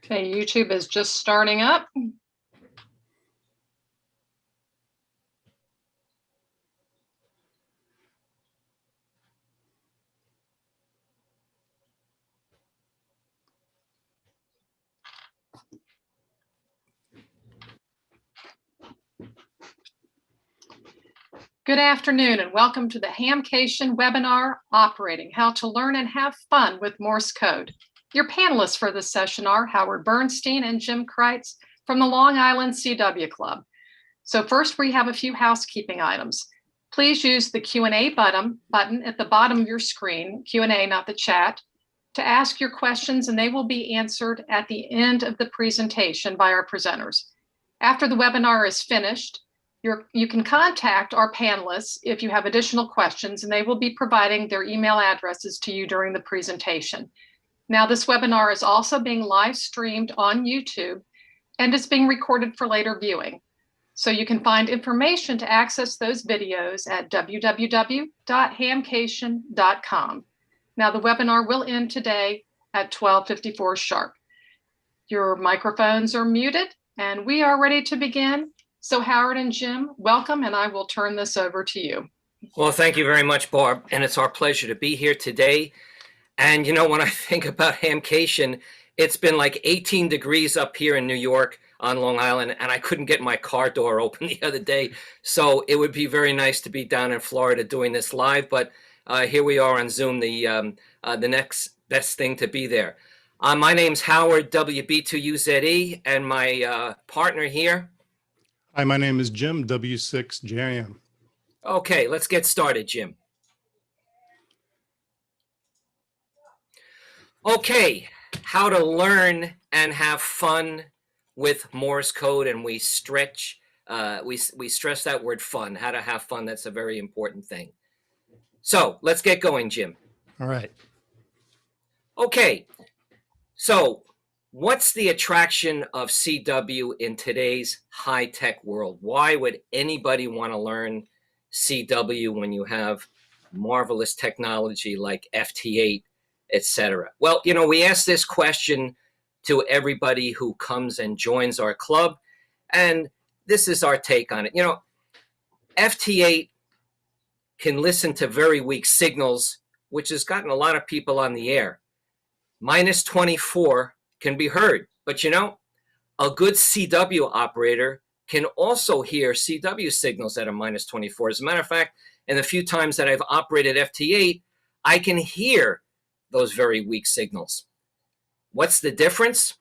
Okay, YouTube is just starting up. Good afternoon and welcome to the Hamcation webinar, Operating, How to Learn and Have Fun with Morse Code. Your panelists for this session are Howard Bernstein and Jim Kreitz from the Long Island CW Club. So first we have a few housekeeping items. Please use the Q&A button at the bottom of your screen, Q&A, not the chat, to ask your questions, and they will be answered at the end of the presentation by our presenters. After the webinar is finished, you can contact our panelists if you have additional questions, and they will be providing their email addresses to you during the presentation. Now, this webinar is also being live streamed on YouTube and is being recorded for later viewing. So you can find information to access those videos at www.hamcation.com. Now, the webinar will end today at 12:54 sharp. Your microphones are muted, and we are ready to begin. So Howard and Jim, welcome, and I will turn this over to you. Well, thank you very much, Barb, and it's our pleasure to be here today. And you know, when I think about Hamcation, it's been like 18 degrees up here in New York on Long Island, and I couldn't get my car door open the other day. So it would be very nice to be down in Florida doing this live, but here we are on Zoom, the next best thing to be there. My name's Howard, WB2UZE, and my partner here. Hi, my name is Jim, W6JIM. Okay, let's get started, Jim. Okay, how to learn and have fun with Morse code, and we stress that word fun, how to have fun. That's a very important thing. So let's get going, Jim. All right. Okay, so what's the attraction of CW in today's high-tech world? Why would anybody want to learn CW when you have marvelous technology like FT8, etc.? Well, you know, we ask this question to everybody who comes and joins our club, and this is our take on it. You know, FT8 can listen to very weak signals, which has gotten a lot of people on the air. -24 can be heard, but you know, a good CW operator can also hear CW signals at a -24. As a matter of fact, in the few times that I've operated FT8, I can hear those very weak signals. What's the difference?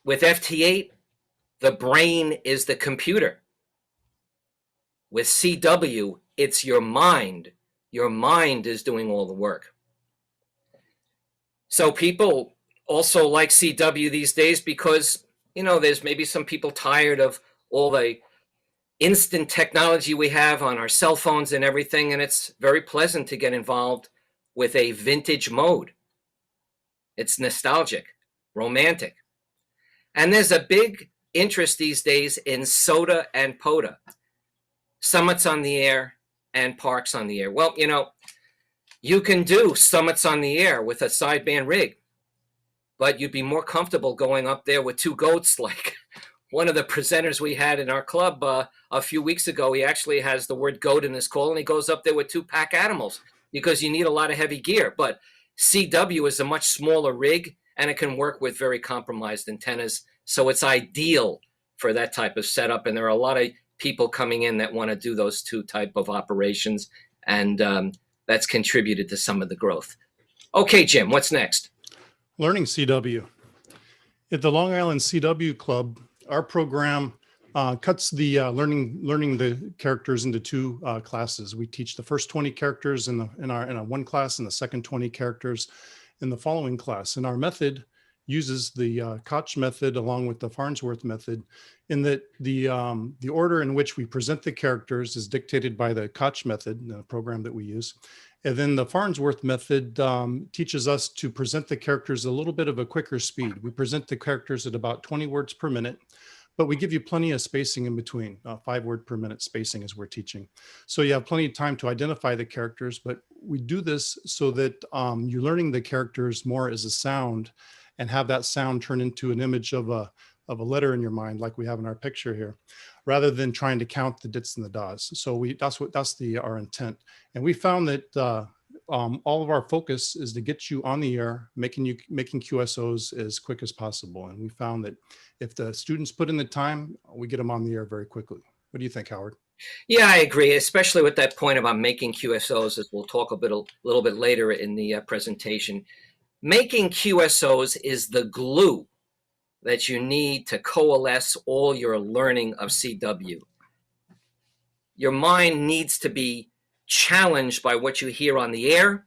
With FT8, the brain is the computer. With CW, it's your mind. Your mind is doing all the work. So people also like CW these days because, you know, there's maybe some people tired of all the instant technology we have on our cell phones and everything, and it's very pleasant to get involved with a vintage mode. It's nostalgic, romantic. And there's a big interest these days in SOTA and POTA, summits on the air and parks on the air. Well, you know, you can do summits on the air with a sideband rig, but you'd be more comfortable going up there with two goats, like one of the presenters we had in our club a few weeks ago. He actually has the word goat in his call, and he goes up there with two pack animals because you need a lot of heavy gear. But CW is a much smaller rig, and it can work with very compromised antennas. So it's ideal for that type of setup. And there are a lot of people coming in that want to do those two type of operations. And that's contributed to some of the growth. Okay, Jim, what's next? Learning CW. At the Long Island CW Club, our program cuts the learning the characters into two classes. We teach the first 20 characters in a one class, and the second 20 characters in the following class. And our method uses the Koch method along with the Farnsworth method, in that the order in which we present the characters is dictated by the Koch method, the program that we use. And then the Farnsworth method teaches us to present the characters a little bit of a quicker speed. We present the characters at about 20 words per minute, but we give you plenty of spacing in between, 5 word per minute spacing as we're teaching. So you have plenty of time to identify the characters, but we do this so that you're learning the characters more as a sound and have that sound turn into an image of a letter in your mind, like we have in our picture here, rather than trying to count the dits and the das. So that's our intent. And we found that all of our focus is to get you on the air, making QSOs as quick as possible. And we found that if the students put in the time, we get them on the air very quickly. What do you think, Howard? Yeah, I agree, especially with that point about making QSOs, as we'll talk a little bit later in the presentation. Making QSOs is the glue that you need to coalesce all your learning of CW. Your mind needs to be challenged by what you hear on the air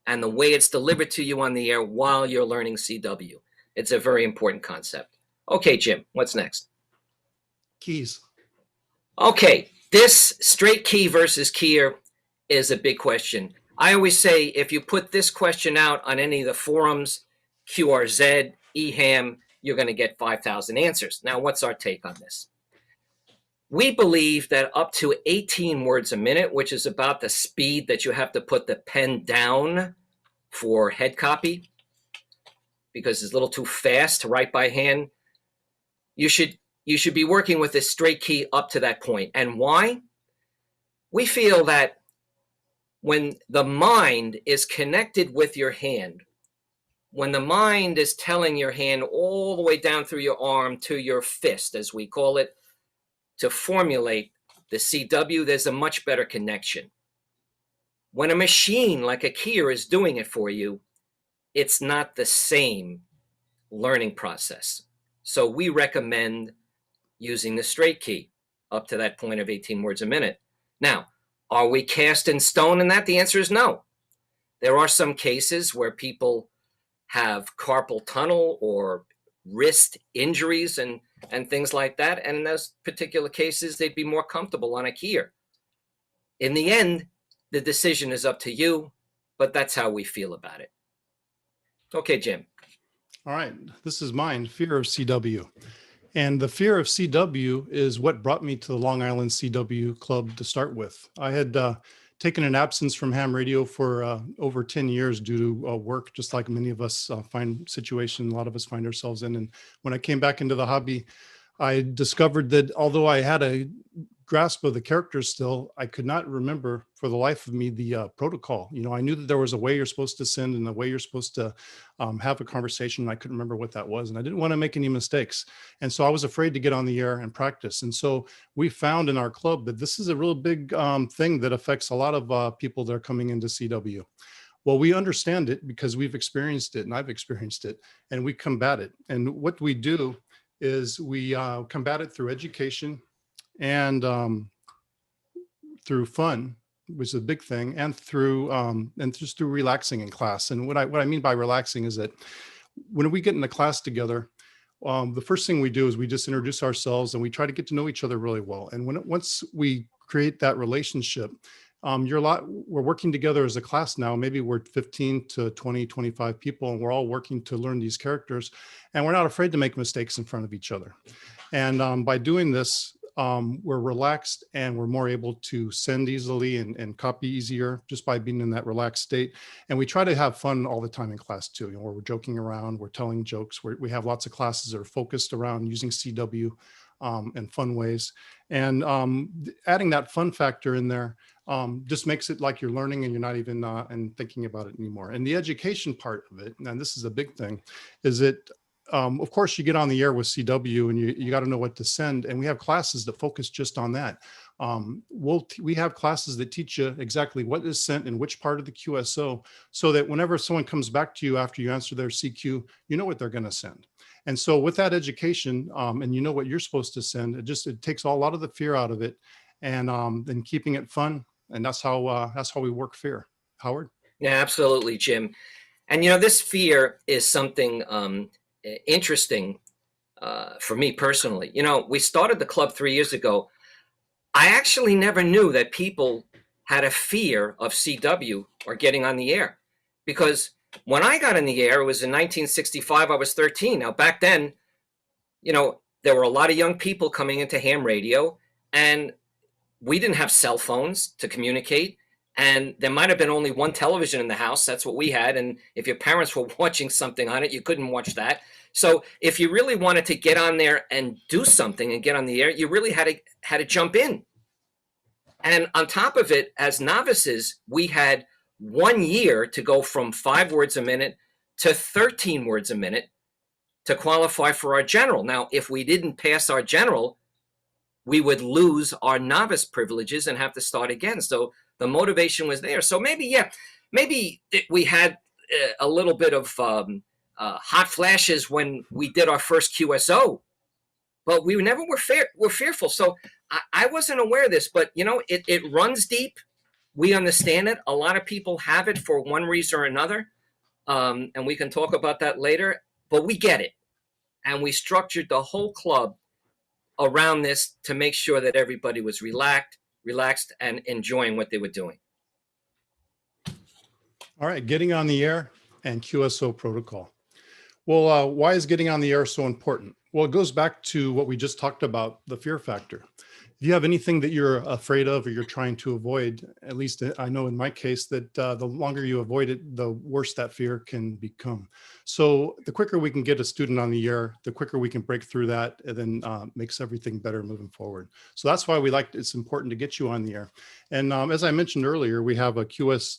and the way it's delivered to you on the air while you're learning CW. It's a very important concept. Okay, Jim, what's next? Keys. Okay, this straight key versus keyer is a big question. I always say if you put this question out on any of the forums, QRZ, EHAM, you're going to get 5,000 answers. Now, what's our take on this? We believe that up to 18 words a minute, which is about the speed that you have to put the pen down for head copy, because it's a little too fast to write by hand, you should be working with this straight key up to that point. And why? We feel that when the mind is connected with your hand, when the mind is telling your hand all the way down through your arm to your fist, as we call it, to formulate the CW, there's a much better connection. When a machine like a keyer is doing it for you, it's not the same learning process. So we recommend using the straight key up to that point of 18 words a minute. Now, are we cast in stone in that? The answer is no. There are some cases where people have carpal tunnel or wrist injuries and things like that. And in those particular cases, they'd be more comfortable on a keyer. In the end, the decision is up to you, but that's how we feel about it. Okay, Jim. All right, this is mine, fear of CW. And the fear of CW is what brought me to the Long Island CW Club to start with. I had taken an absence from ham radio for over 10 years due to work, just like many of us find situation a lot of us find ourselves in. And when I came back into the hobby, I discovered that although I had a grasp of the characters still, I could not remember for the life of me the protocol. You know, I knew that there was a way you're supposed to send and the way you're supposed to have a conversation. I couldn't remember what that was. And I didn't want to make any mistakes. And so I was afraid to get on the air and practice. And so we found in our club that this is a real big thing that affects a lot of people that are coming into CW. Well, we understand it because we've experienced it and I've experienced it, and we combat it. And what we do is we combat it through education and through fun, which is a big thing, and just through relaxing in class. And what I mean by relaxing is that when we get in the class together, the first thing we do is we just introduce ourselves and we try to get to know each other really well. And once we create that relationship, we're working together as a class now. Maybe we're 15 to 20, 25 people, and we're all working to learn these characters. And we're not afraid to make mistakes in front of each other. And by doing this, we're relaxed and we're more able to send easily and copy easier just by being in that relaxed state. And we try to have fun all the time in class too. You know, we're joking around, we're telling jokes. We have lots of classes that are focused around using CW in fun ways. And adding that fun factor in there just makes it like you're learning and you're not even and thinking about it anymore. And the education part of it, and this is a big thing, is that of course you get on the air with CW and you got to know what to send. And we have classes that focus just on that. We have classes that teach you exactly what is sent in which part of the QSO, so that whenever someone comes back to you after you answer their CQ, you know what they're going to send. And so with that education, and you know what you're supposed to send, it takes a lot of the fear out of it, and then keeping it fun. And that's how we work fear. Howard? Yeah, absolutely, Jim. And you know, this fear is something interesting for me personally. You know, we started the club 3 years ago. I actually never knew that people had a fear of CW or getting on the air, because when I got in the air, it was in 1965. I was 13. Now, back then, you know, there were a lot of young people coming into ham radio, and we didn't have cell phones to communicate. And there might have been only one television in the house. That's what we had. And if your parents were watching something on it, you couldn't watch that. So if you really wanted to get on there and do something and get on the air, you really had to jump in. And on top of it, as novices, we had 1 year to go from 5 words a minute to 13 words a minute to qualify for our general. Now, if we didn't pass our general, we would lose our novice privileges and have to start again. So the motivation was there. So maybe we had a little bit of hot flashes when we did our first QSO, but we never were fearful. So I wasn't aware of this, but it runs deep. We understand it. A lot of people have it for one reason or another, and we can talk about that later. But we get it, and we structured the whole club around this to make sure that everybody was relaxed and enjoying what they were doing. All right, getting on the air and QSO protocol. Well, why is getting on the air so important? Well, it goes back to what we just talked about, the fear factor. If you have anything that you're afraid of or you're trying to avoid, at least I know in my case that the longer you avoid it, the worse that fear can become. So the quicker we can get a student on the air, the quicker we can break through that, and then makes everything better moving forward. So that's why it's important to get you on the air. And as I mentioned earlier, we have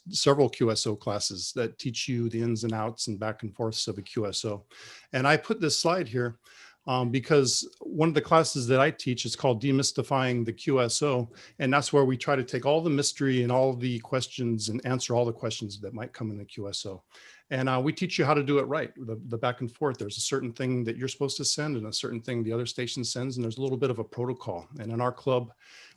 several QSO classes that teach you the ins and outs and back and forths of a QSO. And I put this slide here because one of the classes that I teach is called Demystifying the QSO. And that's where we try to take all the mystery and all the questions and answer all the questions that might come in the QSO. And we teach you how to do it right, the back and forth. There's a certain thing that you're supposed to send and a certain thing the other station sends, and there's a little bit of a protocol. And in our club,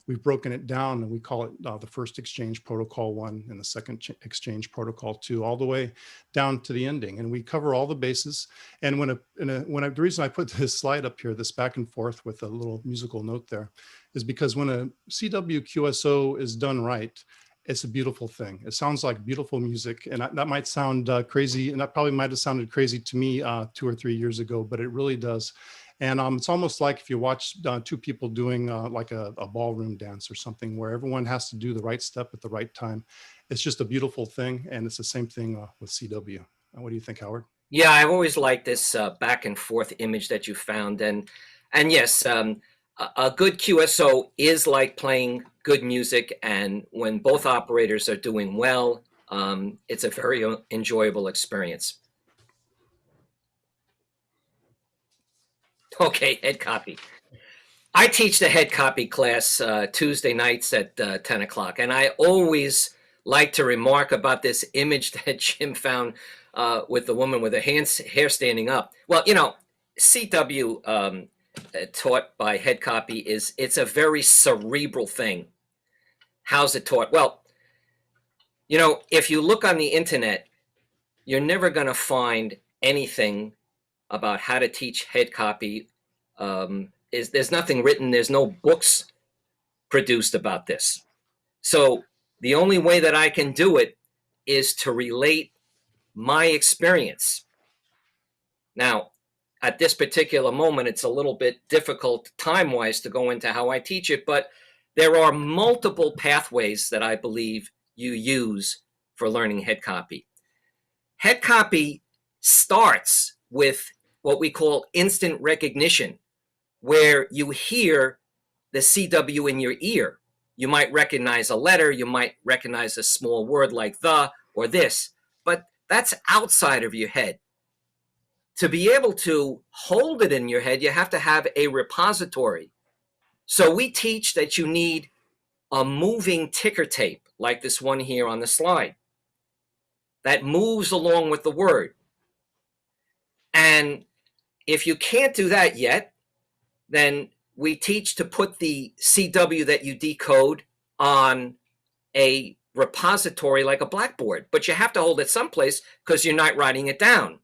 we've broken it down and we call it the first exchange protocol 1 and the second exchange protocol 2, all the way down to the ending. And we cover all the bases. And the reason I put this slide up here, this back and forth with a little musical note there, is because when a CW QSO is done right, it's a beautiful thing. It sounds like beautiful music. And that might sound crazy, and that probably might have sounded crazy to me 2 or 3 years ago, but it really does. And it's almost like if you watch 2 people doing like a ballroom dance or something where everyone has to do the right step at the right time. It's just a beautiful thing. And it's the same thing with CW. What do you think, Howard? Yeah, I've always liked this back and forth image that you found. And yes, a good QSO is like playing good music. And when both operators are doing well, it's a very enjoyable experience. Okay, head copy. I teach the head copy class Tuesday nights at 10 o'clock. And I always like to remark about this image that Jim found with the woman with her hair standing up. Well, CW taught by head copy it's a very cerebral thing. How's it taught? Well, if you look on the internet, you're never going to find anything about how to teach head copy. There's nothing written. There's no books produced about this. So the only way that I can do it is to relate my experience. Now, at this particular moment, it's a little bit difficult time-wise to go into how I teach it, but there are multiple pathways that I believe you use for learning head copy. Head copy starts with what we call instant recognition, where you hear the CW in your ear. You might recognize a letter, you might recognize a small word like the or this, but that's outside of your head. To be able to hold it in your head, you have to have a repository. So we teach that you need a moving ticker tape, like this one here on the slide, that moves along with the word. And if you can't do that yet, then we teach to put the CW that you decode on a repository like a blackboard, but you have to hold it someplace because you're not writing it down.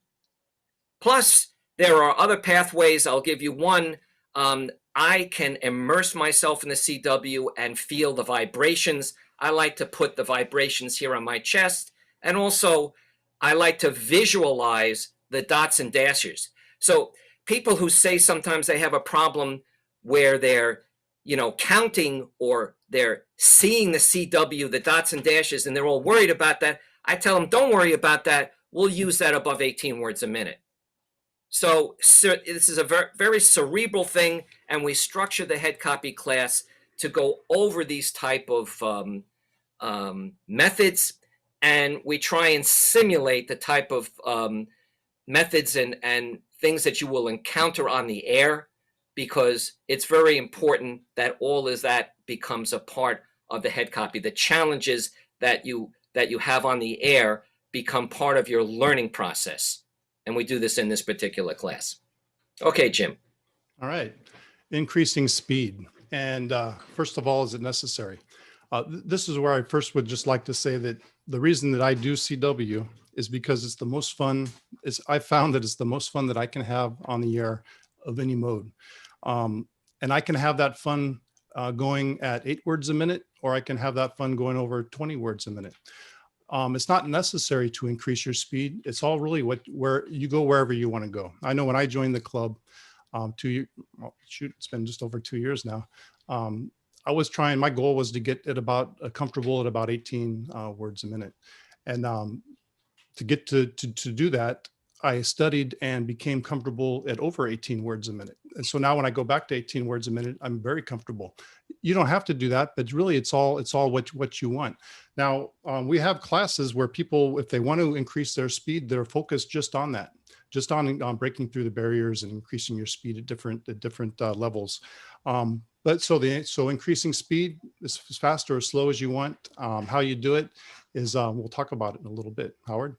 Plus, there are other pathways. I'll give you one. I can immerse myself in the CW and feel the vibrations. I like to put the vibrations here on my chest. And also, I like to visualize the dots and dashes. So people who say sometimes they have a problem where they're counting, or they're seeing the CW, the dots and dashes, and they're all worried about that, I tell them, don't worry about that. We'll use that above 18 words a minute. So this is a very, very cerebral thing, and we structure the head copy class to go over these type of methods, and we try and simulate the type of methods and things that you will encounter on the air, because it's very important that all of that becomes a part of the head copy. The challenges that you have on the air become part of your learning process. And we do this in this particular class. Okay, Jim. All right. Increasing speed. And first of all, is it necessary? This is where I first would just like to say that the reason that I do CW is because it's the most fun. I found that it's the most fun that I can have on the air of any mode. And I can have that fun going at 8 words a minute, or I can have that fun going over 20 words a minute. It's not necessary to increase your speed. It's all really where you go, wherever you want to go. I know when I joined the club, it's been just over 2 years now. My goal was to get it comfortable at about 18 words a minute. And to get to do that, I studied and became comfortable at over 18 words a minute. And so now when I go back to 18 words a minute, I'm very comfortable. You don't have to do that, but really it's all what you want. Now, we have classes where people, if they want to increase their speed, they're focused just on that, just on breaking through the barriers and increasing your speed at different levels. So increasing speed as fast or as slow as you want. How you do it is, we'll talk about it in a little bit. Howard?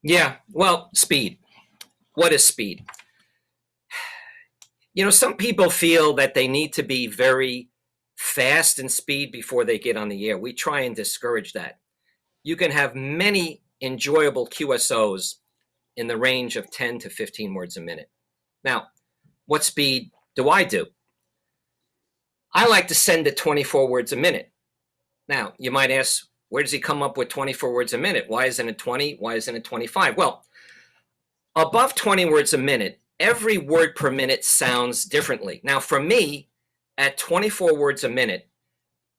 Yeah, well, speed. What is speed? Some people feel that they need to be very fast in speed before they get on the air. We try and discourage that. You can have many enjoyable QSOs in the range of 10 to 15 words a minute. Now, what speed do? I like to send at 24 words a minute. Now, you might ask, where does he come up with 24 words a minute? Why isn't it 20? Why isn't it 25? Well, above 20 words a minute, every word per minute sounds differently. Now, for me, at 24 words a minute,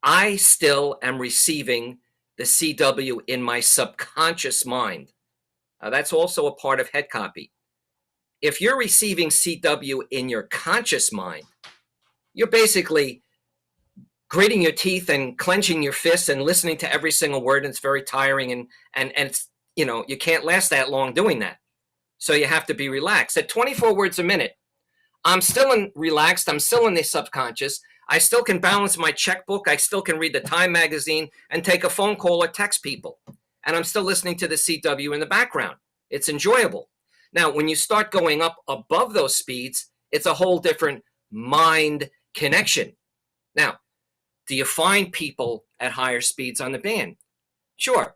I still am receiving the CW in my subconscious mind. That's also a part of head copy. If you're receiving CW in your conscious mind, you're basically gritting your teeth and clenching your fists and listening to every single word, and it's very tiring, and it's, you can't last that long doing that. So you have to be relaxed. At 24 words a minute, I'm still relaxed. I'm still in the subconscious. I still can balance my checkbook. I still can read the Time magazine and take a phone call or text people. And I'm still listening to the CW in the background. It's enjoyable. Now, when you start going up above those speeds, it's a whole different mind connection. Now, do you find people at higher speeds on the band? Sure.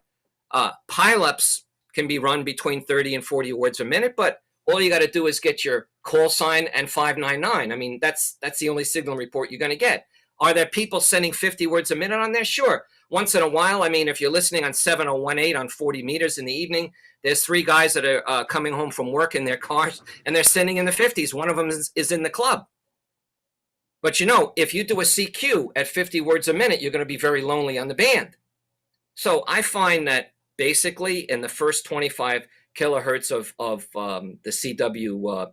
Pileups can be run between 30 and 40 words a minute, but all you got to do is get your call sign and 599. I mean, that's the only signal report you're going to get. Are there people sending 50 words a minute on there? Sure. Once in a while, I mean, if you're listening on 7018 on 40 meters in the evening, there's 3 guys that are coming home from work in their cars, and they're sending in the 50s. One of them is in the club. But if you do a CQ at 50 words a minute, you're going to be very lonely on the band. So I find that basically in the first 25 kilohertz of the CW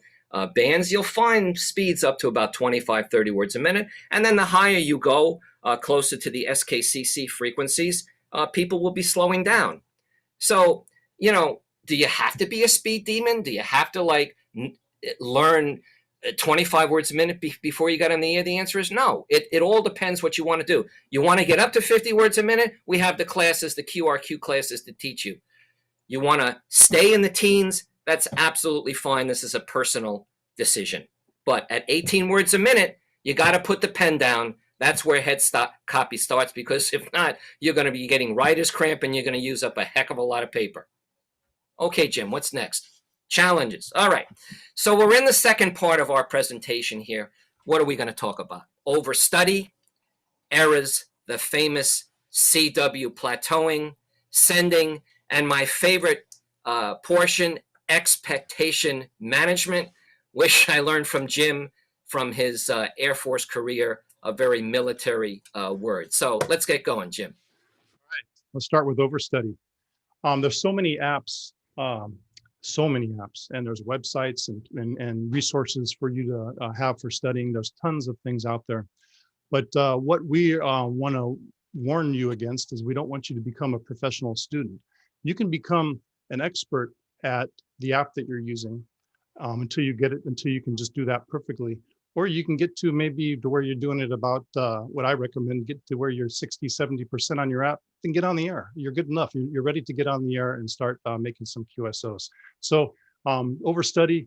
bands, you'll find speeds up to about 25, 30 words a minute. And then the higher you go, closer to the SKCC frequencies, people will be slowing down. So, do you have to be a speed demon? Do you have to learn 25 words a minute before you got on the air? The answer is no. It all depends what you want to do. You want to get up to 50 words a minute? We have the classes, the QRQ classes to teach you. You want to stay in the teens? That's absolutely fine. This is a personal decision. But at 18 words a minute, you got to put the pen down. That's where copy starts, because if not, you're going to be getting writer's cramp and you're going to use up a heck of a lot of paper. Okay, Jim, what's next? Challenges. All right. So we're in the second part of our presentation here. What are we going to talk about? Overstudy, errors, the famous CW plateauing, sending, and my favorite portion, expectation management, which I learned from Jim from his Air Force career a very military word. So let's get going, Jim. Let's start with Overstudy. There's so many apps, and there's websites and resources for you to have for studying. There's tons of things out there. But what we want to warn you against is we don't want you to become a professional student. You can become an expert at the app that you're using until you get it, until you can just do that perfectly. Or you can get to maybe to where you're doing it about what I recommend, get to where you're 60, 70% on your app, then get on the air. You're good enough. You're ready to get on the air and start making some QSOs. So Overstudy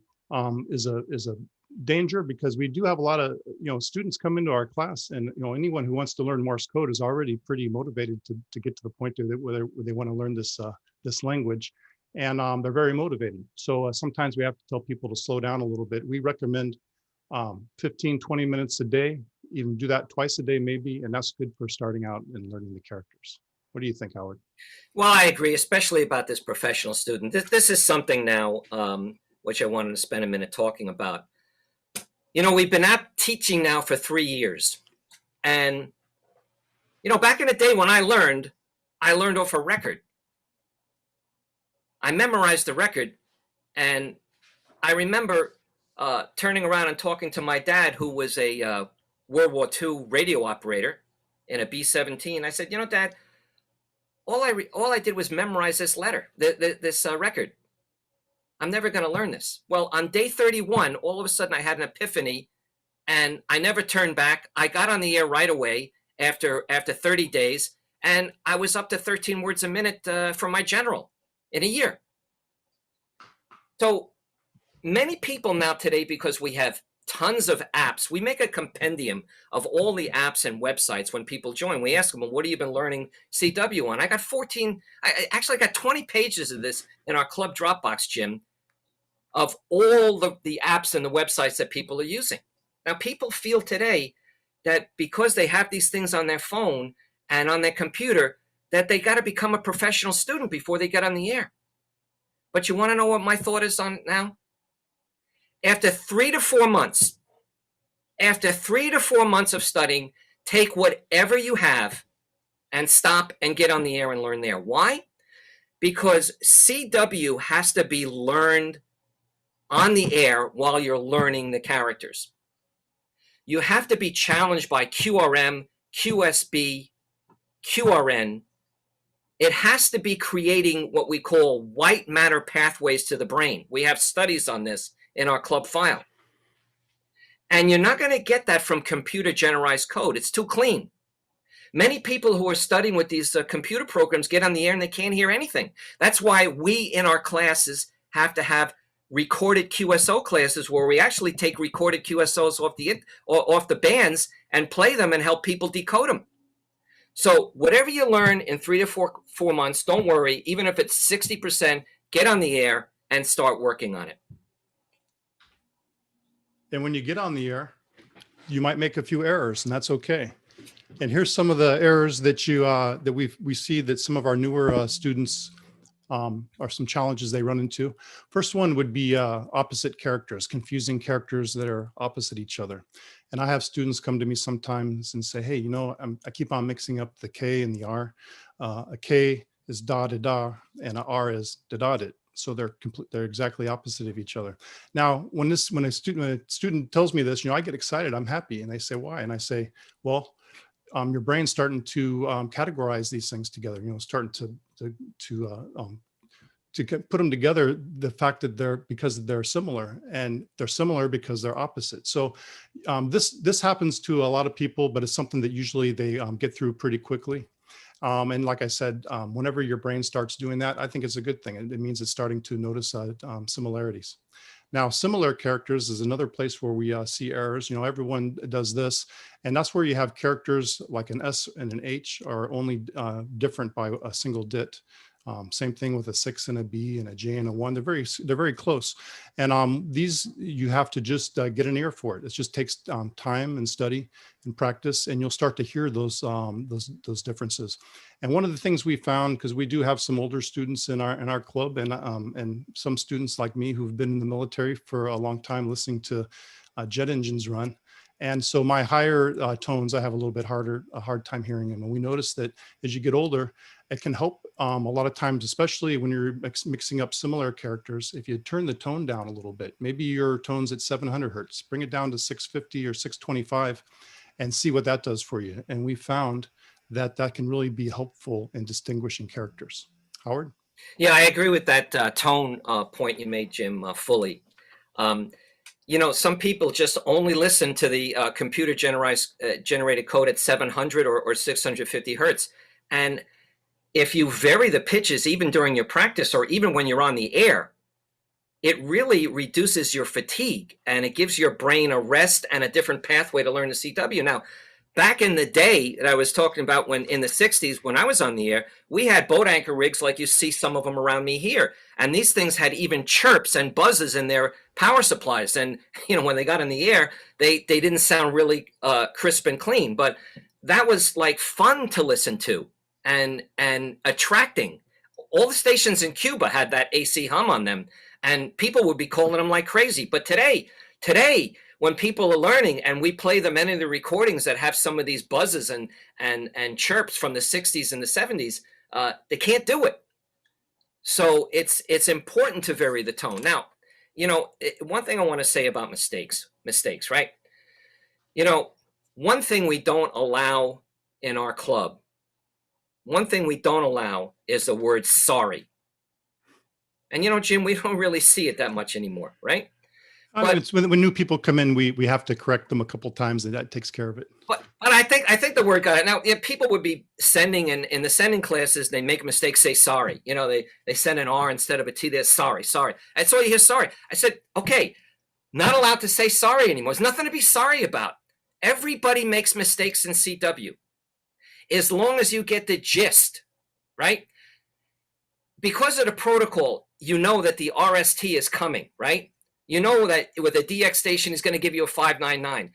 is a danger because we do have a lot of students come into our class, and anyone who wants to learn Morse code is already pretty motivated to get to the point where they want to learn this language, and they're very motivated. So sometimes we have to tell people to slow down a little bit. We recommend 15, 20 minutes a day, even do that twice a day maybe, and that's good for starting out and learning the characters. What do you think, Howard? Well, I agree, especially about this professional student. This is something now which I wanted to spend a minute talking about. We've been teaching now for 3 years. And, back in the day when I learned off a record. I memorized the record, and I remember turning around and talking to my dad, who was a World War II radio operator in a B-17. I said, Dad, all I did was memorize this record. I'm never going to learn this. Well, on day 31, all of a sudden I had an epiphany, and I never turned back. I got on the air right away after 30 days, and I was up to 13 words a minute for my general in a year. So many people now today, because we have tons of apps, we make a compendium of all the apps and websites. When people join, we ask them, well, what have you been learning CW on? I got 20 pages of this in our club Dropbox, Jim, of all the apps and the websites that people are using. Now, people feel today that because they have these things on their phone and on their computer, that they got to become a professional student before they get on the air. But you want to know what my thought is on it now? After 3 to 4 months of studying, take whatever you have and stop and get on the air and learn there. Why? Because CW has to be learned on the air while you're learning the characters. You have to be challenged by QRM, QSB, QRN. It has to be creating what we call white matter pathways to the brain. We have studies on this in our club file. And you're not going to get that from computer generalized code. It's too clean. Many people who are studying with these computer programs get on the air and they can't hear anything. That's why we in our classes have to have recorded QSO classes where we actually take recorded QSOs off the bands and play them and help people decode them. So whatever you learn in 3 to 4 months, don't worry. Even if it's 60%, get on the air and start working on it. And when you get on the air, you might make a few errors, and that's okay. And here's some of the errors that we see that some of our newer students are some challenges they run into. First one would be opposite characters, confusing characters that are opposite each other. And I have students come to me sometimes and say, hey, I keep on mixing up the K and the R. A K is da-da-da, and a R is da-da-da. So they're exactly opposite of each other. Now, when a student tells me this, I get excited, I'm happy. And they say, why? And I say, well, your brain's starting to categorize these things together, starting to put them together, the fact that because they're similar, and they're similar because they're opposite. So this happens to a lot of people, but it's something that usually they get through pretty quickly. And like I said, whenever your brain starts doing that, I think it's a good thing. It means it's starting to notice similarities. Now, similar characters is another place where we see errors. Everyone does this, and that's where you have characters like an S and an H are only different by a single dit. Same thing with a 6 and a B and a J and a 1. They're very close, and these you have to just get an ear for it. It just takes time and study and practice, and you'll start to hear those differences. And one of the things we found, because we do have some older students in our club, and some students like me who've been in the military for a long time, listening to jet engines run, And so my higher tones, I have a little bit a hard time hearing them. And we notice that as you get older, it can help a lot of times, especially when you're mixing up similar characters. If you turn the tone down a little bit, maybe your tone's at 700 hertz, bring it down to 650 or 625 and see what that does for you. And we found that that can really be helpful in distinguishing characters. Howard? Yeah, I agree with that tone point you made, Jim, fully. You know, some people just only listen to the computer generated code at 700 or 650 hertz. And if you vary the pitches, even during your practice or even when you're on the air, it really reduces your fatigue and it gives your brain a rest and a different pathway to learn the CW. Now, back in the day that I was talking about, when in the 60s, when I was on the air, we had boat anchor rigs like you see some of them around me here. And these things had even chirps and buzzes in their power supplies. And, you know, when they got in the air, they didn't sound really crisp and clean. But that was like fun to listen to and attracting. All the stations in Cuba had that AC hum on them. And people would be calling them like crazy. But today, when people are learning and we play them any of the recordings that have some of these buzzes and chirps from the 60s and the 70s, they can't do it. So it's important to vary the tone. Now, you know, one thing I want to say about mistakes, right? You know, one thing we don't allow in our club, is the word sorry. And, you know, Jim, we don't really see it that much anymore, right? I mean, it's when new people come in, we have to correct them a couple of times, and that takes care of it. But I think the word got it. Now, if people would be sending in the sending classes, they make a mistake, say sorry. You know, they send an R instead of a T. They're sorry. And so you hear sorry. I said, okay, not allowed to say sorry anymore. There's nothing to be sorry about. Everybody makes mistakes in CW, as long as you get the gist, right? Because of the protocol, you know that the RST is coming, right? You know that with a DX station, he's going to give you a 599.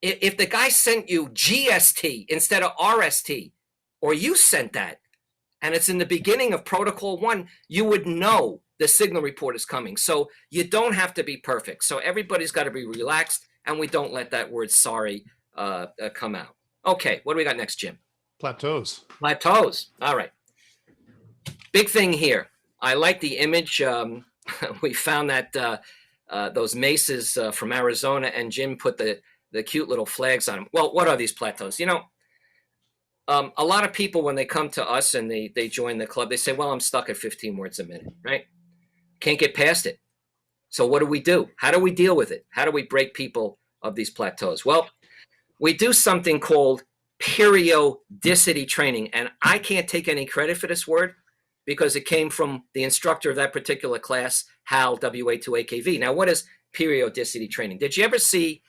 If the guy sent you GST instead of RST, or you sent that, and it's in the beginning of protocol 1, you would know the signal report is coming. So you don't have to be perfect. So everybody's got to be relaxed, and we don't let that word sorry come out. Okay, what do we got next, Jim? Plateaus. All right. Big thing here. I like the image. We found that those mesas from Arizona, and Jim put the cute little flags on them. Well, what are these plateaus? You know, a lot of people, when they come to us and they join the club, they say, well, I'm stuck at 15 words a minute, right? Can't get past it. So what do? How do we deal with it? How do we break people of these plateaus? Well, we do something called periodicity training. And I can't take any credit for this word because it came from the instructor of that particular class, Hal, WA2AKV. Now, what is periodicity training? Did you ever see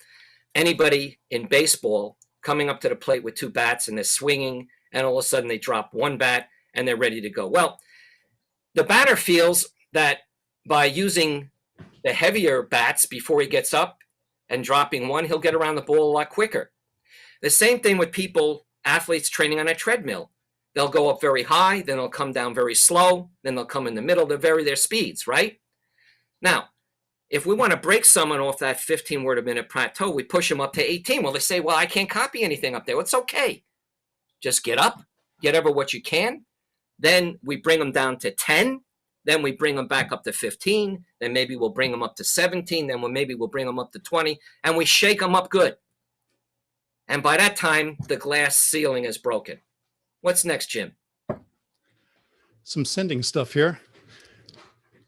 anybody in baseball coming up to the plate with 2 bats and they're swinging, and all of a sudden they drop 1 bat and they're ready to go? Well, the batter feels that by using the heavier bats before he gets up and dropping 1, he'll get around the ball a lot quicker. The same thing with athletes training on a treadmill. They'll go up very high, then they'll come down very slow, then they'll come in the middle to vary their speeds, right? Now, if we want to break someone off that 15 word a minute plateau, we push them up to 18. Well, they say, well, I can't copy anything up there. Well, it's okay. Just get up, get over what you can. Then we bring them down to 10. Then we bring them back up to 15. Then maybe we'll bring them up to 17. Then maybe we'll bring them up to 20. And we shake them up good. And by that time, the glass ceiling is broken. What's next, Jim? Some sending stuff here.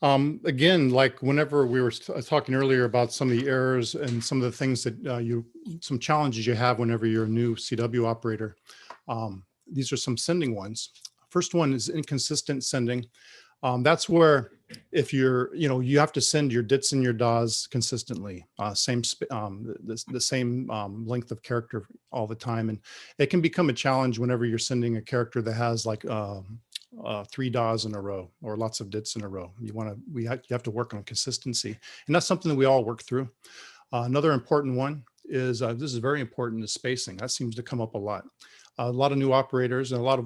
Again, like whenever we were talking earlier about some of the errors and some of the things that some challenges you have whenever you're a new CW operator. These are some sending ones. First one is inconsistent sending. That's where if you have to send your dits and your DAWs consistently, the same length of character all the time. And it can become a challenge whenever you're sending a character that has like 3 DAWs in a row or lots of dits in a row. You have to work on consistency. And that's something that we all work through. Another important one is, this is very important, is spacing. That seems to come up a lot. A lot of new operators and a lot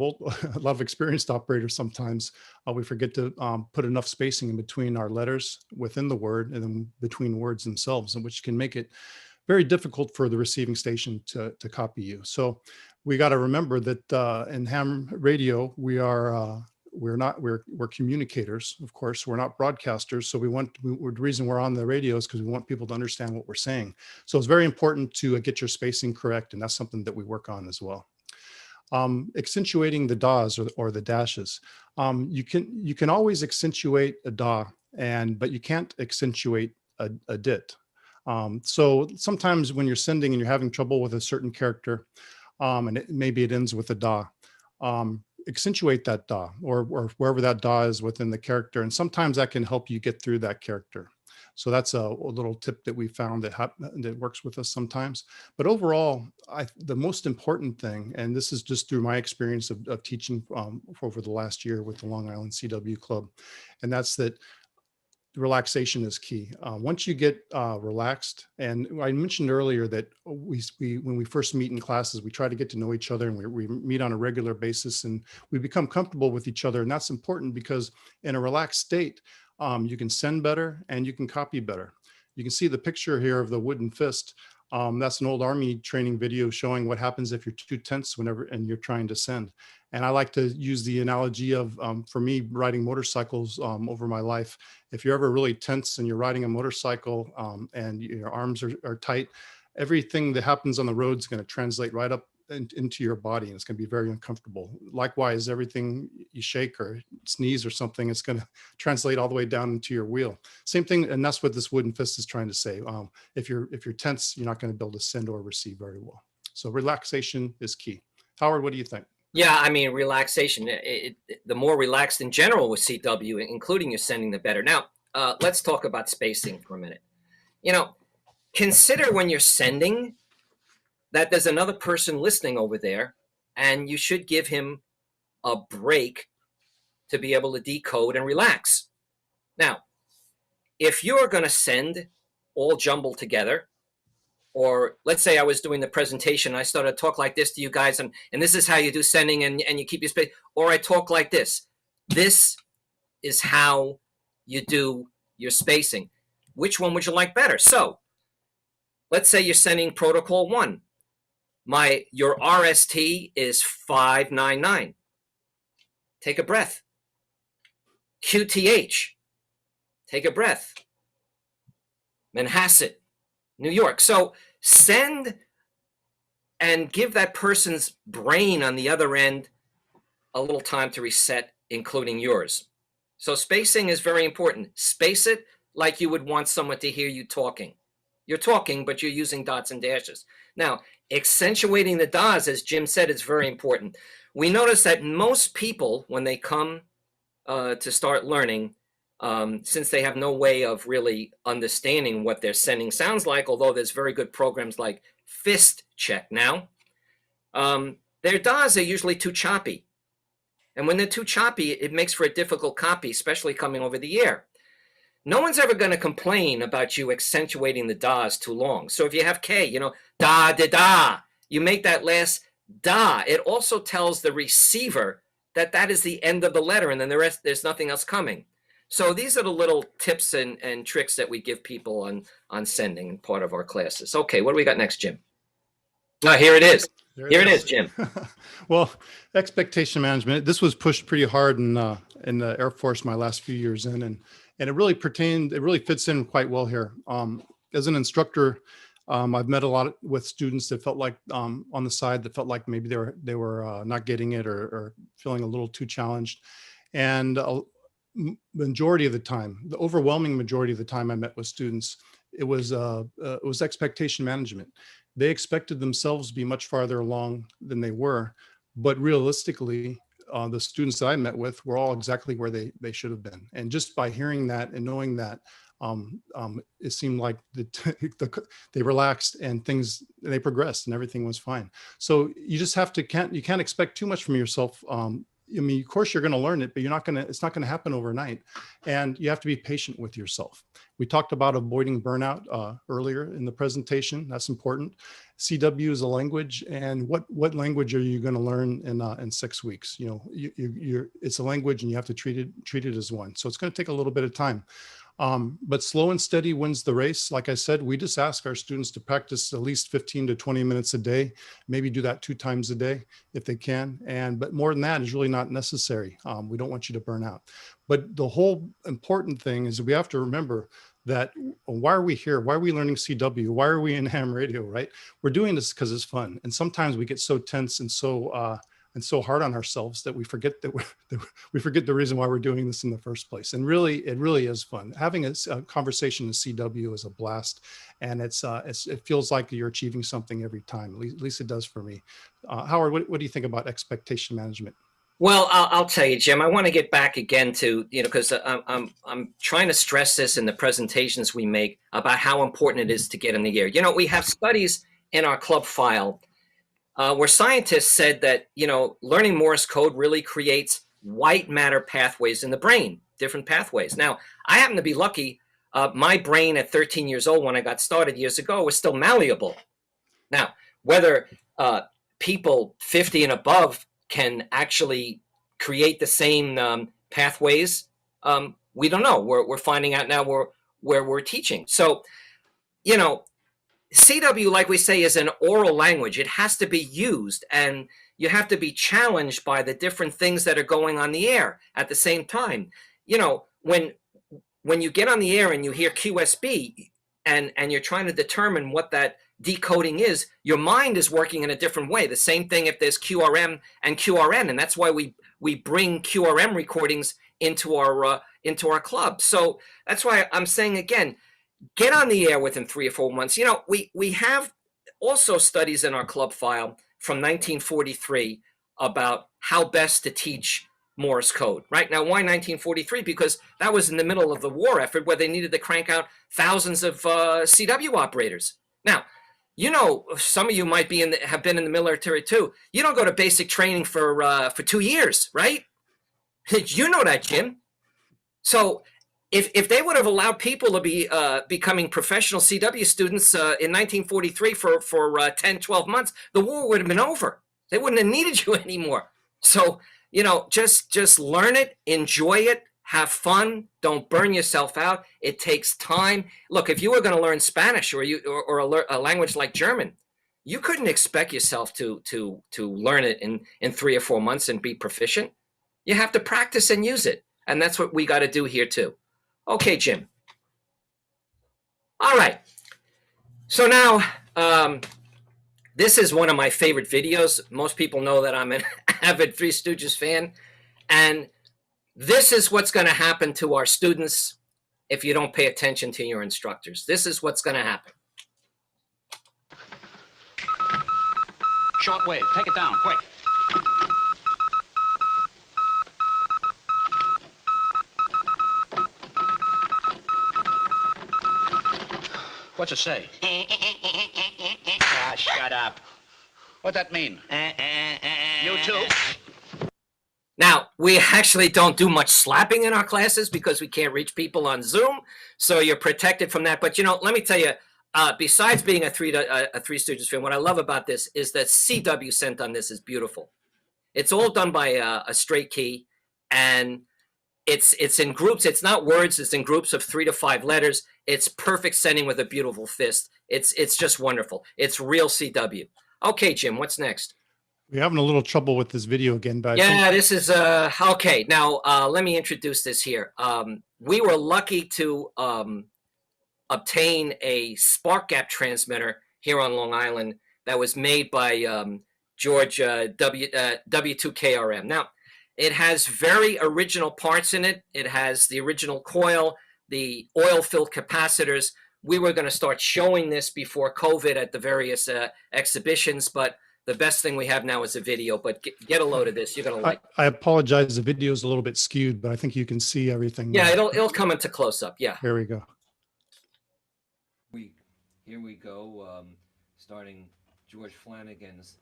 of experienced operators, sometimes we forget to put enough spacing in between our letters within the word and then between words themselves, and which can make it very difficult for the receiving station to copy you. So we got to remember that in ham radio, we're communicators, of course. We're not broadcasters. So the reason we're on the radio is because we want people to understand what we're saying. So it's very important to get your spacing correct. And that's something that we work on as well. Accentuating the DAs or the dashes. You can always accentuate a DA, but you can't accentuate a DIT. So sometimes when you're sending and you're having trouble with a certain character, and maybe it ends with a DA, accentuate that DA or wherever that DA is within the character. And sometimes that can help you get through that character. So that's a little tip that we found that works with us sometimes. But overall, the most important thing, and this is just through my experience of teaching over the last year with the Long Island CW Club, and that's that relaxation is key. Once you get relaxed, and I mentioned earlier that when we first meet in classes, we try to get to know each other, and we meet on a regular basis, and we become comfortable with each other. And that's important because in a relaxed state, you can send better and you can copy better. You can see the picture here of the wooden fist. That's an old Army training video showing what happens if you're too tense and you're trying to send. And I like to use the analogy of, for me, riding motorcycles over my life. If you're ever really tense and you're riding a motorcycle and your arms are tight, everything that happens on the road is going to translate right up into your body, and it's going to be very uncomfortable. Likewise, everything you shake or sneeze or something, it's going to translate all the way down into your wheel. Same thing, and that's what this wooden fist is trying to say. If you're tense, you're not going to be able to send or receive very well. So relaxation is key. Howard, what do you think? Yeah, I mean, relaxation, the more relaxed in general with CW, including your sending, the better. Now, let's talk about spacing for a minute. Consider when you're sending that there's another person listening over there, and you should give him a break to be able to decode and relax. Now, if you're going to send all jumbled together, or let's say I was doing the presentation, I started to talk like this to you guys, and this is how you do sending, and you keep your space, or I talk like this. This is how you do your spacing. Which one would you like better? So let's say you're sending protocol 1. Your RST is 599. Take a breath. QTH. Take a breath. Manhasset, New York. So send and give that person's brain on the other end a little time to reset, including yours. So spacing is very important. Space it like you would want someone to hear you talking. You're talking, but you're using dots and dashes. Now, accentuating the DAs, as Jim said, is very important. We notice that most people, when they come to start learning, since they have no way of really understanding what their sending sounds like, although there's very good programs like Fist Check now, their DAs are usually too choppy. And when they're too choppy, it makes for a difficult copy, especially coming over the air. No one's ever going to complain about you accentuating the DAs too long. So if you have K, da, da, da, you make that last da. It also tells the receiver that that is the end of the letter, and then the rest, there's nothing else coming. So these are the little tips and tricks that we give people on sending in part of our classes. Okay, what do we got next, Jim? Oh, here it is. Here it is, Jim. Well, expectation management. This was pushed pretty hard in the Air Force my last few years in, and it really fits in quite well here. As an instructor, I've met a lot with students that felt like on the side that felt like maybe they were not getting it or feeling a little too challenged. And majority of the time, the overwhelming majority of the time I met with students, it was expectation management. They expected themselves to be much farther along than they were, but realistically, the students that I met with were all exactly where they should have been. And just by hearing that and knowing that, it seemed like they relaxed and they progressed and everything was fine. So you just you can't expect too much from yourself. I mean, of course you're going to learn it, but it's not going to happen overnight. And you have to be patient with yourself. We talked about avoiding burnout earlier in the presentation. That's important. CW is a language, and what language are you going to learn in 6 weeks? It's a language, and you have to treat it as one. So it's going to take a little bit of time. But slow and steady wins the race. Like I said, we just ask our students to practice at least 15 to 20 minutes a day, maybe do that 2 times a day if they can. But more than that is really not necessary. We don't want you to burn out. But the whole important thing is we have to remember that why are we here? Why are we learning CW? Why are we in ham radio, right? We're doing this because it's fun. And sometimes we get so tense and so hard on ourselves that we forget that we forget the reason why we're doing this in the first place. And really, it really is fun. Having a conversation in CW is a blast, and it feels like you're achieving something every time. At least it does for me. Howard, what do you think about expectation management? Well, I'll tell you, Jim, I want to get back again to, because I'm trying to stress this in the presentations we make about how important it is to get in the air. We have studies in our club file where scientists said that, learning Morse code really creates white matter pathways in the brain, different pathways. Now, I happen to be lucky. My brain at 13 years old, when I got started years ago, was still malleable. Now, whether people 50 and above can actually create the same pathways, we don't know. We're finding out now where we're teaching. So, CW, like we say, is an oral language. It has to be used, and you have to be challenged by the different things that are going on the air at the same time. When you get on the air and you hear QSB and you're trying to determine what that decoding is, your mind is working in a different way. The same thing if there's QRM and QRN, and that's why we bring QRM recordings into our club. So that's why I'm saying again, get on the air within 3 or 4 months. We have also studies in our club file from 1943 about how best to teach Morse code. Right now, why 1943? Because that was in the middle of the war effort where they needed to crank out thousands of CW operators. Now, some of you might have been in the military too. You don't go to basic training for 2 years, right? You know that, Jim. So if they would have allowed people to be becoming professional CW students in 1943 for 10, 12 months, the war would have been over. They wouldn't have needed you anymore. So, just learn it, enjoy it, have fun, don't burn yourself out. It takes time. Look, if you were going to learn Spanish or a language like German, you couldn't expect yourself to learn it in 3 or 4 months and be proficient. You have to practice and use it. And that's what we got to do here too. Okay, Jim. All right. So now, this is one of my favorite videos. Most people know that I'm an avid Three Stooges fan. And this is what's going to happen to our students if you don't pay attention to your instructors. This is what's going to happen. Short wave. Take it down, quick. What's it say? Ah, shut up. What'd that mean? You too? Now, we actually don't do much slapping in our classes because we can't reach people on Zoom, so you're protected from that. But, let me tell you, besides being a Three Stooges fan, what I love about this is that CW sent on this is beautiful. It's all done by a straight key, and it's in groups. It's not words. It's in groups of 3 to 5 letters. It's perfect sending with a beautiful fist. It's just wonderful. It's real CW. Okay, Jim, what's next? We're having a little trouble with this video again, but this is okay. Now let me introduce this here. We were lucky to obtain a spark gap transmitter here on Long Island that was made by George W2KRM. Now, it has very original parts in it. It has the original coil, the oil-filled capacitors. We were going to start showing this before COVID at the various exhibitions, but the best thing we have now is a video. But get a load of this. You're going to like it. I apologize. The video is a little bit skewed, but I think you can see everything. Yeah, it'll come into close-up. Yeah. There we go. Here we go, starting George Flanagan's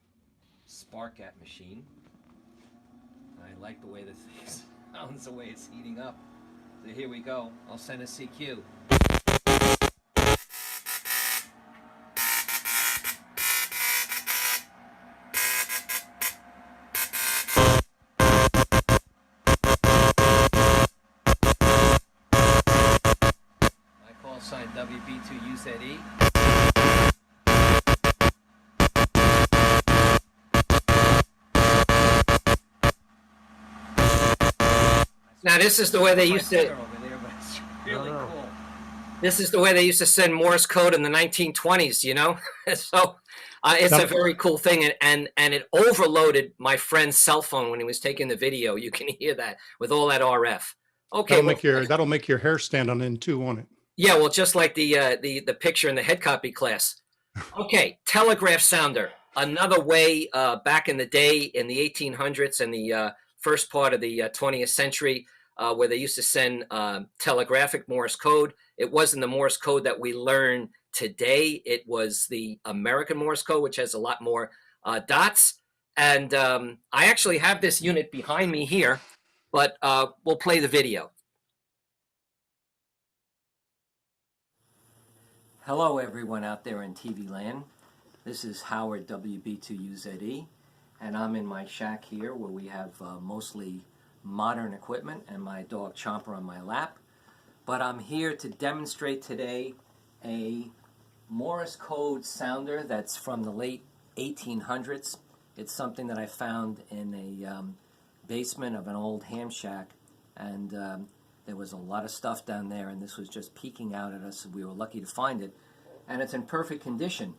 spark gap machine. I like the way this thing sounds, the way it's heating up. So here we go. I'll send a CQ. WB2UZE. Now this is the way they used to. Really cool. This is the way they used to send Morse code in the 1920s, you know? So it's a very cool thing. And it overloaded my friend's cell phone when he was taking the video. You can hear that with all that RF. Okay. That'll make your hair stand on end too, won't it? Yeah, well, just like the picture in the head copy class. Okay, telegraph sounder. Another way back in the day in the 1800s and the first part of the 20th century, where they used to send telegraphic Morse code. It wasn't the Morse code that we learn today. It was the American Morse code, which has a lot more dots. And I actually have this unit behind me here, but we'll play the video. Hello, everyone out there in TV land. This is Howard WB2UZE, and I'm in my shack here where we have mostly modern equipment and my dog Chomper on my lap. But I'm here to demonstrate today a Morse code sounder that's from the late 1800s. It's something that I found in a basement of an old ham shack, and there was a lot of stuff down there, and this was just peeking out at us. We were lucky to find it, and it's in perfect condition.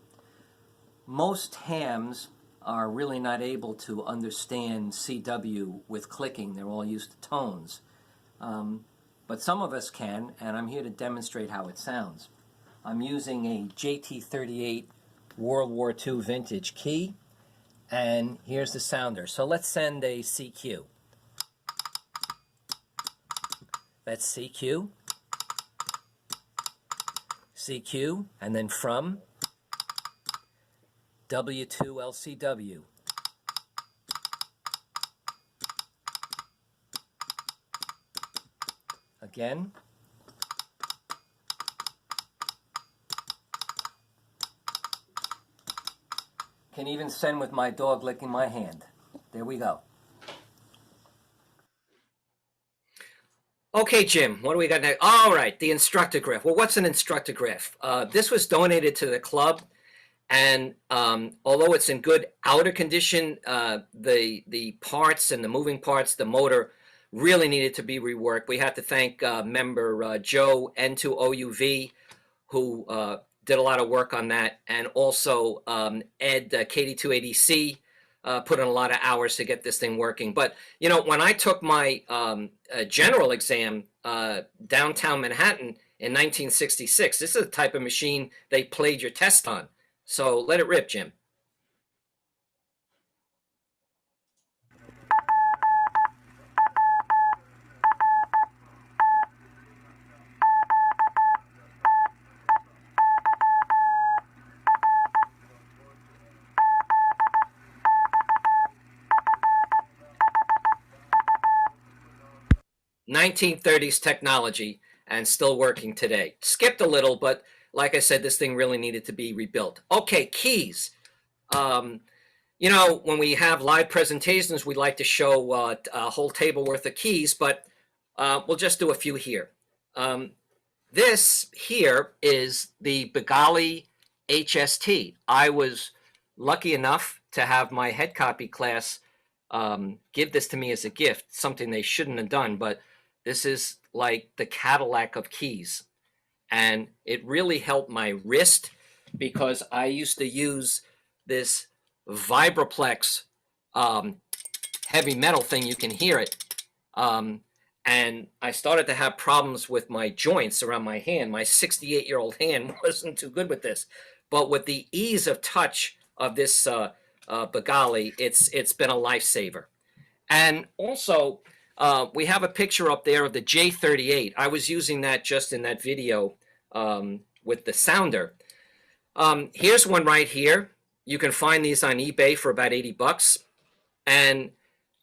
Most hams are really not able to understand CW with clicking. They're all used to tones. But some of us can, and I'm here to demonstrate how it sounds. I'm using a JT38 World War II vintage key, and here's the sounder. So let's send a CQ. That's CQ, CQ, and then from W2LCW. Again. Can even send with my dog licking my hand. There we go. Okay, Jim, what do we got next? All right, the Instructor Graph. Well, what's an Instructor Graph? This was donated to the club, and although it's in good outer condition, the parts and the moving parts, the motor, really needed to be reworked. We had to thank member Joe N2OUV, who did a lot of work on that, and also Ed KD2ADC put in a lot of hours to get this thing working. But, you know, when I took my general exam downtown Manhattan in 1966, this is the type of machine they played your test on. So let it rip, Jim. '30s technology and still working today. Skipped a little, but like I said, this thing really needed to be rebuilt. Okay, keys. You know, when we have live presentations, we like to show a whole table worth of keys, but we'll just do a few here. This here is the Bengali HST. I was lucky enough to have my head copy class give this to me as a gift, something they shouldn't have done, but this is like the Cadillac of keys. And it really helped my wrist because I used to use this Vibraplex heavy metal thing. You can hear it. And I started to have problems with my joints around my hand. My 68-year-old hand wasn't too good with this. But with the ease of touch of this Bengali, it's been a lifesaver. And also, we have a picture up there of the J38. I was using that just in that video with the sounder. Here's one right here. You can find these on eBay for about 80 bucks. And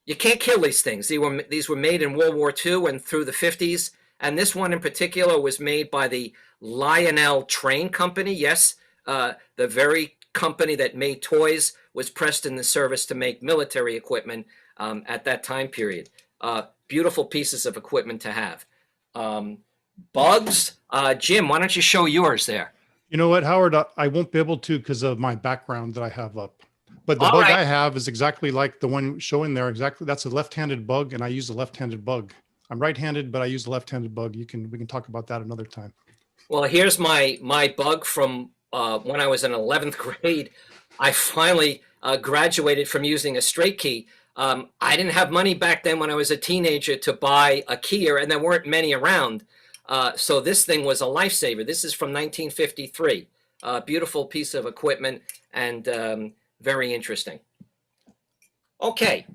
you can't kill these things. These were made in World War II and through the 50s. And this one in particular was made by the Lionel Train Company. Yes, the very company that made toys was pressed in the service to make military equipment at that time period. Beautiful pieces of equipment to have. Bugs, Jim, why don't you show yours there? You know what, Howard? I won't be able to because of my background that I have up. But the All bug right. I have is exactly like the one showing there. Exactly, that's a left-handed bug, and I use a left-handed bug. I'm right-handed, but I use a left-handed bug. We can talk about that another time. Well, here's my bug from when I was in 11th grade. I finally graduated from using a straight key. I didn't have money back then when I was a teenager to buy a keyer, and there weren't many around. So this thing was a lifesaver. This is from 1953. Beautiful piece of equipment and very interesting. Okay.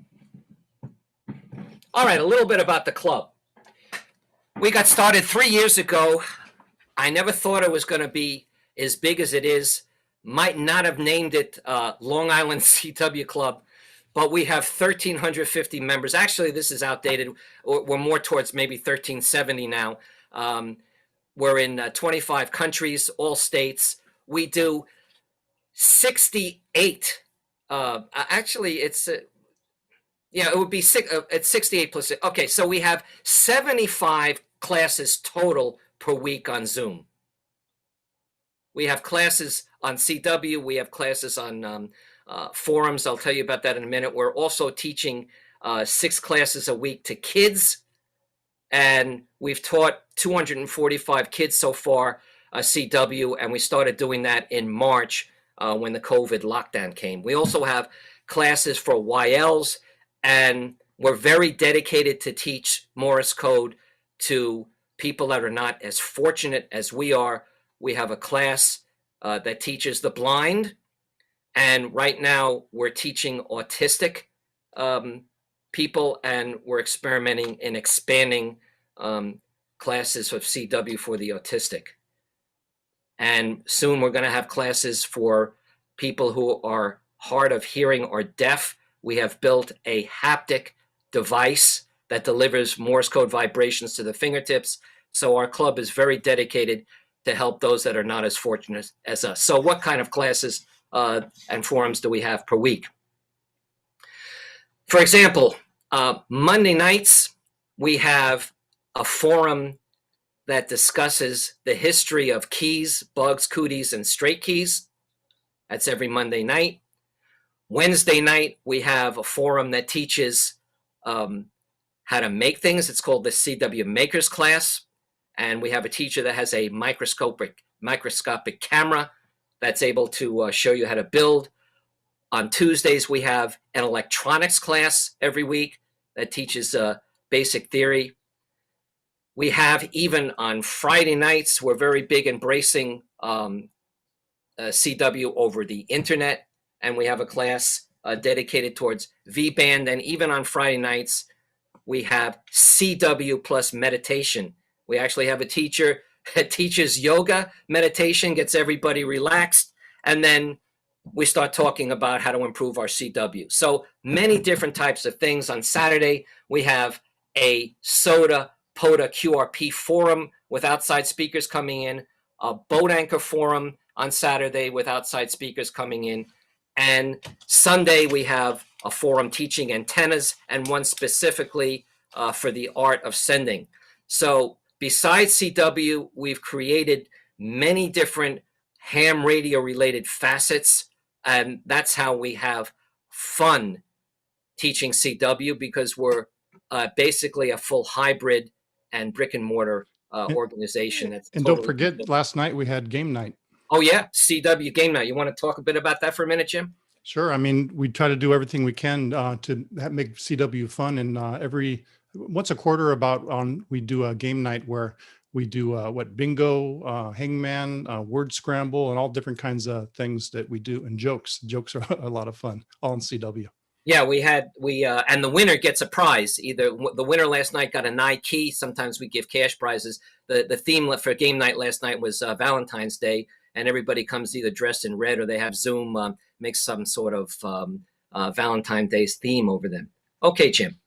All right, a little bit about the club. We got started 3 years ago. I never thought it was going to be as big as it is. Might not have named it Long Island CW Club, but we have 1,350 members. Actually, this is outdated. We're more towards maybe 1,370 now. We're in 25 countries, all states. We do 68. Actually, it's yeah, it would be it's 68 plus. Okay, so we have 75 classes total per week on Zoom. We have classes on CW. We have classes on forums. I'll tell you about that in a minute. We're also teaching 6 classes a week to kids. And we've taught 245 kids so far CW. And we started doing that in March when the COVID lockdown came. We also have classes for YLs. And we're very dedicated to teach Morse code to people that are not as fortunate as we are. We have a class that teaches the blind. And right now we're teaching autistic people, and we're experimenting in expanding classes of CW for the autistic. And soon we're going to have classes for people who are hard of hearing or deaf. We have built a haptic device that delivers Morse code vibrations to the fingertips. So our club is very dedicated to help those that are not as fortunate as us. So what kind of classes and forums do we have per week? For example, Monday nights, we have a forum that discusses the history of keys, bugs, cooties, and straight keys. That's every Monday night. Wednesday night, we have a forum that teaches how to make things. It's called the CW Makers class. And we have a teacher that has a microscopic camera that's able to show you how to build. On Tuesdays, we have an electronics class every week that teaches basic theory. We have, even on Friday nights, we're very big embracing CW over the internet. And we have a class dedicated towards V-band. And even on Friday nights, we have CW plus meditation. We actually have a teacher that teaches yoga, meditation, gets everybody relaxed. And then we start talking about how to improve our CW. So many different types of things. On Saturday, we have a SOTA POTA QRP forum with outside speakers coming in, a boat anchor forum on Saturday with outside speakers coming in. And Sunday, we have a forum teaching antennas, and one specifically for the art of sending. So besides CW, we've created many different ham radio related facets. And that's how we have fun teaching CW, because we're basically a full hybrid and brick and mortar organization. That's And totally don't forget, last night we had game night. Oh, yeah, CW game night. You want to talk a bit about that for a minute, Jim? Sure. I mean, we try to do everything we can to make CW fun. And once a quarter we do a game night where we do bingo, hangman, word scramble, and all different kinds of things that we do. And jokes are a lot of fun, all in CW. Yeah, and the winner gets a prize. Either the winner last night got a Nike. Sometimes we give cash prizes. The theme for game night last night was Valentine's Day. And everybody comes either dressed in red, or they have Zoom make some sort of Valentine's Day's theme over them. Okay, Jim.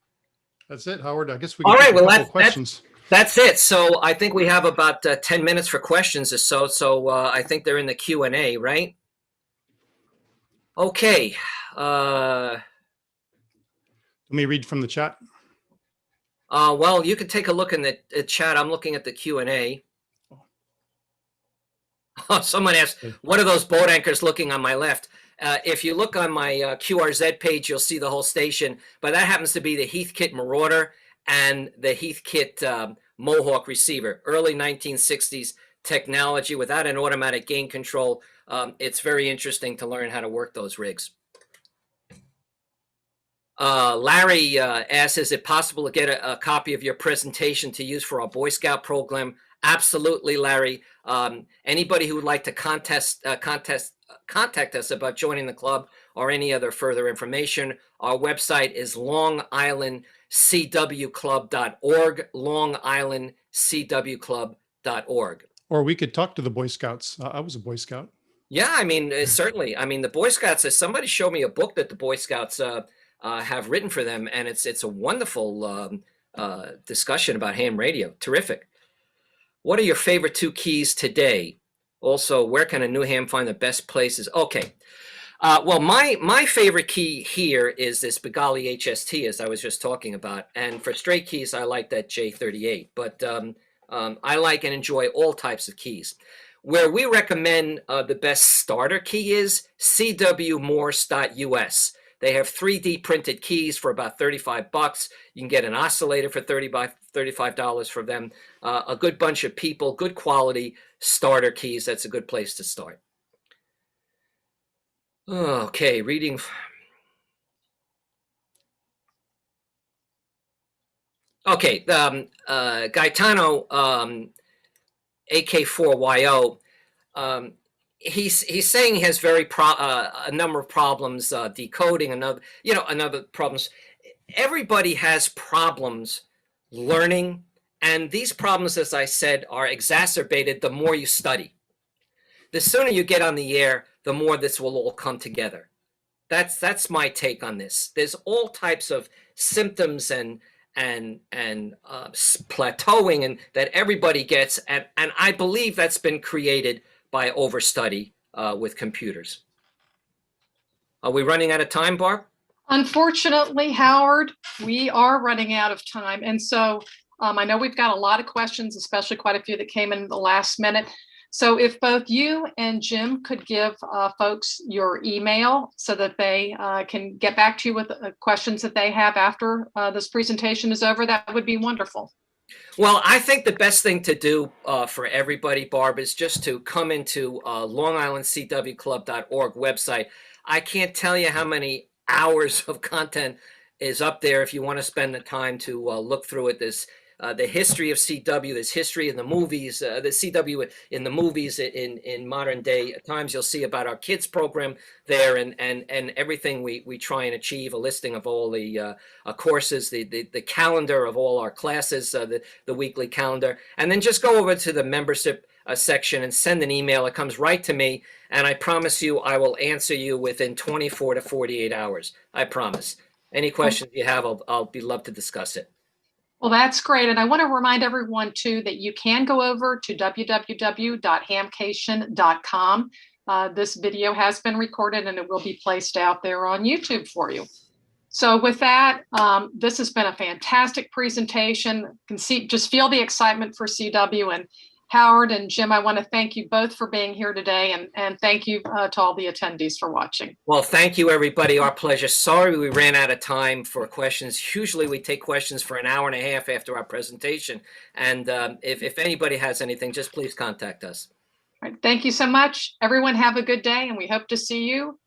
That's it, Howard. I guess we can All right, take a well, couple questions. That's it. So I think we have about 10 minutes for questions or so. So I think they're in the Q&A, right? Okay. Let me read from the chat. Well, you can take a look in the chat. I'm looking at the Q&A. Oh, someone asked, what are those boat anchors looking on my left? If you look on my QRZ page, you'll see the whole station, but that happens to be the Heathkit Marauder and the Heathkit Mohawk receiver, early 1960s technology without an automatic gain control. It's very interesting to learn how to work those rigs. Larry asks, is it possible to get a copy of your presentation to use for our Boy Scout program? Absolutely, Larry. Anybody who would like to contact us about joining the club or any other further information, our website is longislandcwclub.org, longislandcwclub.org. Or we could talk to the Boy Scouts. I was a Boy Scout. Yeah, I mean, certainly. I mean, the Boy Scouts, somebody showed me a book that the Boy Scouts have written for them, and it's a wonderful discussion about ham radio. Terrific. What are your favorite 2 keys today? Also, where can a new ham find the best places? Okay. Well, my favorite key here is this Bengali HST, as I was just talking about. And for straight keys, I like that J38. But I like and enjoy all types of keys. Where we recommend the best starter key is cwmorse.us. They have 3D printed keys for about $35. You can get an oscillator for $35 for them. A good bunch of people, good quality starter keys. That's a good place to start. Okay, reading. Okay, Gaetano AK4YO. He's saying he has a number of problems decoding, another problems. Everybody has problems learning, and these problems, as I said, are exacerbated the more you study. The sooner you get on the air, the more this will all come together. That's my take on this. There's all types of symptoms and plateauing and that everybody gets, and I believe that's been created by overstudy with computers. Are we running out of time, Barb? Unfortunately, Howard, we are running out of time. And so I know we've got a lot of questions, especially quite a few that came in the last minute. So if both you and Jim could give folks your email so that they can get back to you with questions that they have after this presentation is over, that would be wonderful. Well, I think the best thing to do for everybody, Barb, is just to come into longislandcwclub.org website. I can't tell you how many hours of content is up there if you want to spend the time to look through it. There's the history of CW, there's history in the movies, the CW in the movies in modern day times. You'll see about our kids program there and everything we try and achieve, a listing of all the courses, the calendar of all our classes, the weekly calendar, and then just go over to the membership section and send an email. It comes right to me, and I promise you I will answer you within 24 to 48 hours. I promise. Any questions you have, I'll be love to discuss it. Well, that's great. And I want to remind everyone, too, that you can go over to www.hamcation.com. This video has been recorded and it will be placed out there on YouTube for you. So with that, this has been a fantastic presentation. You can just feel the excitement for CW. And Howard and Jim, I want to thank you both for being here today, and thank you to all the attendees for watching. Well, thank you, everybody. Our pleasure. Sorry we ran out of time for questions. Usually we take questions for an hour and a half after our presentation. And if anybody has anything, just please contact us. All right, thank you so much. Everyone have a good day, and we hope to see you